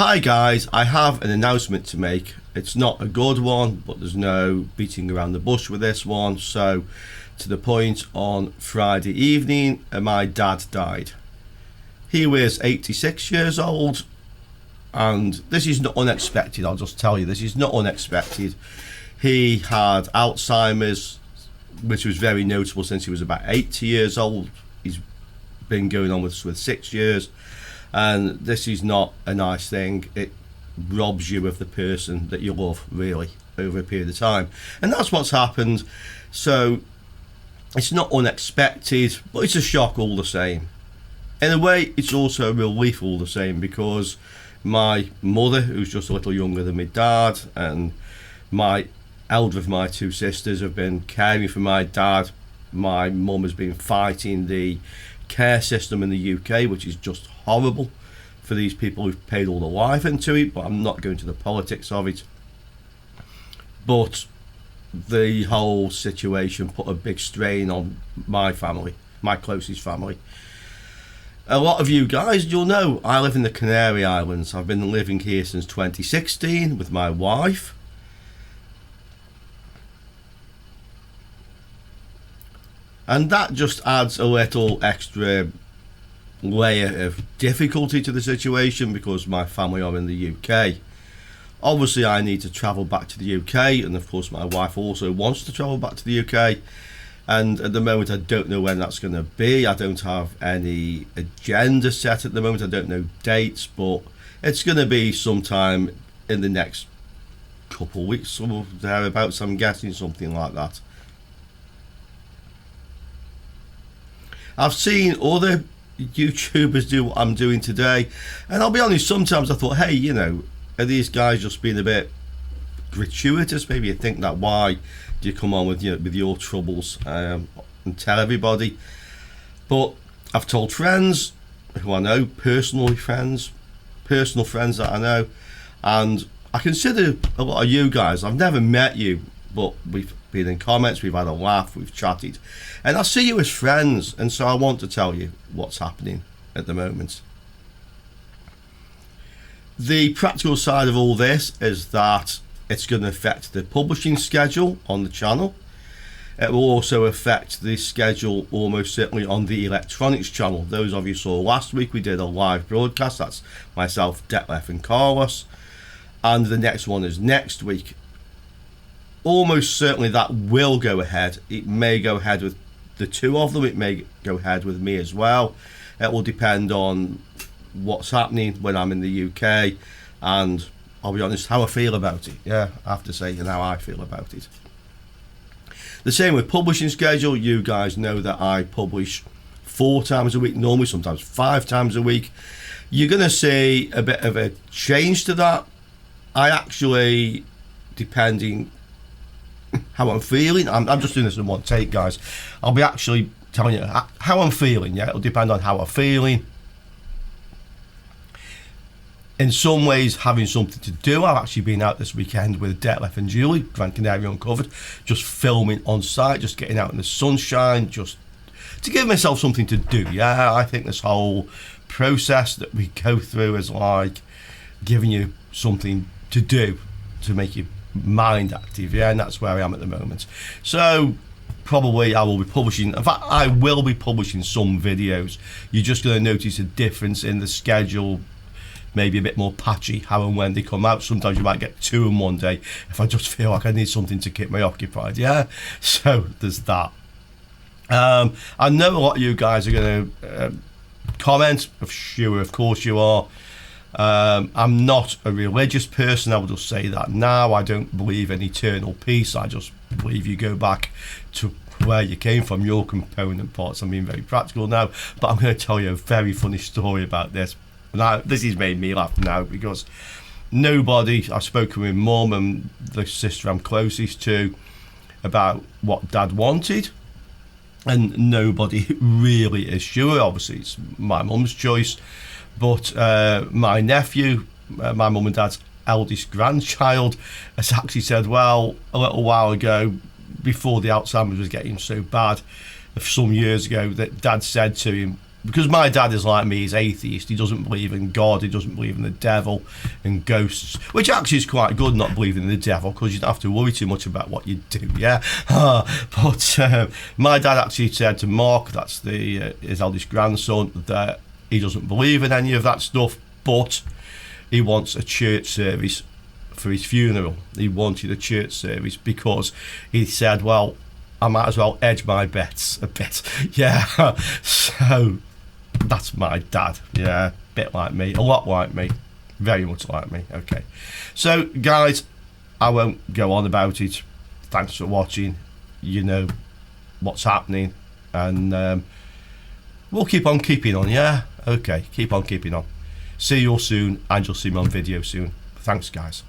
Hi guys, I have an announcement to make. It's not a good one, but there's no beating around the bush with this one. So, to the point, on Friday evening, my dad died. He was 86 years old, and this is not unexpected. I'll just tell you, this is not unexpected. He had Alzheimer's, which was very notable since he was about 80 years old. He's been going on with 6 years, and this is not a nice thing. It robs you of the person that you love, really, over a period of time, and that's what's happened. So it's not unexpected, but it's a shock all the same. In a way, it's also a relief all the same, because my mother, who's just a little younger than my dad, and my elder of my two sisters have been caring for my dad. My mum has been fighting the care system in the UK, which is just horrible for these people who've paid all their life into it, but I'm not going to the politics of it. But the whole situation put a big strain on my family, my closest family. A lot of you guys, you'll know I live in the Canary Islands. I've been living here since 2016 with my wife. And that just adds a little extra layer of difficulty to the situation, because my family are in the UK. Obviously, I need to travel back to the UK, and of course my wife also wants to travel back to the UK. And at the moment, I don't know when that's going to be. I don't have any agenda set at the moment. I don't know dates, but it's going to be sometime in the next couple of weeks, or thereabouts. I'm guessing something like that. I've seen other YouTubers do what I'm doing today, and I'll be honest, sometimes I thought, hey, you know, are these guys just being a bit gratuitous? Maybe you think that, why do you come on with your troubles and tell everybody? But I've told friends who I know, personal friends that I know, and I consider a lot of you guys, I've never met you, but we've been in comments, we've had a laugh, we've chatted, and I see you as friends, and so I want to tell you what's happening at the moment. The practical side of all this is that it's going to affect the publishing schedule on the channel. It will also affect the schedule almost certainly on the electronics channel. Those of you saw last week, we did a live broadcast. That's myself, Detlef and Carlos, and the next one is next week. Almost certainly that will go ahead. It may go ahead with the two of them. It may go ahead with me as well. It will depend on what's happening when I'm in the UK, and I'll be honest, how I feel about it. Yeah, I have to say, and how I feel about it. The same with publishing schedule. You guys know that I publish 4 times a week, normally sometimes 5 times a week. You're going to see a bit of a change to that. I actually, depending how I'm feeling, I'm just doing this in one take, guys. I'll be actually telling you how I'm feeling. Yeah, it'll depend on how I'm feeling. In some ways, having something to do. I've actually been out this weekend with Detlef and Julie, Gran Canaria Uncovered, just filming on site, just getting out in the sunshine, just to give myself something to do. Yeah, I think this whole process that we go through is like giving you something to do to make your mind active. Yeah, and that's where I am at the moment. So probably I will be publishing, in fact I will be publishing some videos. You're just going to notice a difference in the schedule, maybe a bit more patchy how and when they come out. Sometimes you might get 2 in one day if I just feel like I need something to keep me occupied. Yeah, so there's that. I know a lot of you guys are going to comment. Sure, of course you are. I'm not a religious person, I will just say that now. I don't believe in eternal peace. I just believe you go back to where you came from, your component parts. I'm being very practical now, but I'm going to tell you a very funny story about this. Now, this has made me laugh now, because nobody, I've spoken with Mum and the sister I'm closest to about what Dad wanted, and nobody really is sure. Obviously it's my mum's choice, but my nephew, my mum and dad's eldest grandchild, has actually said, well, a little while ago, before the Alzheimer's was getting so bad, some years ago, that Dad said to him, because my dad is like me, he's atheist. He doesn't believe in God. He doesn't believe in the devil and ghosts, which actually is quite good, not believing in the devil, because you don't have to worry too much about what you do. Yeah, but my dad actually said to Mark, that's his eldest grandson, that he doesn't believe in any of that stuff, but he wants a church service for his funeral. He wanted a church service because he said, well, I might as well edge my bets a bit. Yeah, so that's my dad. Yeah, a bit like me, a lot like me, very much like me. Okay, so guys, I won't go on about it. Thanks for watching. You know what's happening, and we'll keep on keeping on. Yeah, okay, keep on keeping on. See you all soon, and you'll see me on video soon. Thanks, guys.